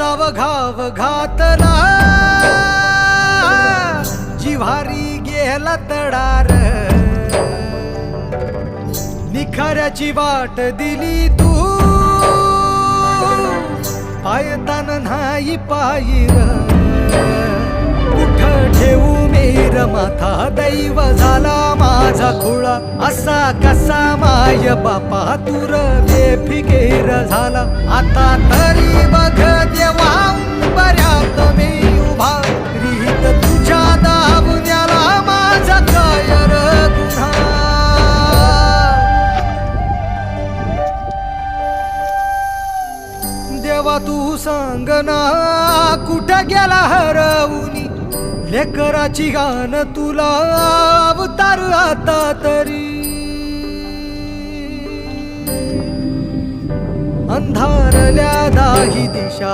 जाव घाव घातला जिव्हारी गेला तडार निखाऱ्याची वाट दिली तू पायतान नाही पायीर कुठं ठेवू मेर माथा दैव झाला माझा खुळा असा कसा माय बापा तुर बेफिकेर झाला आता तरी बघ देवा बऱ्यात मी उभा रीत तुझ्या दाबुन्याला माझा काय र गुन्हा देवा तू सांग ना कुठं गेला हरवूनी लेकराची गान तुला अवतार आता तरी अंधारल्या दाही दिशा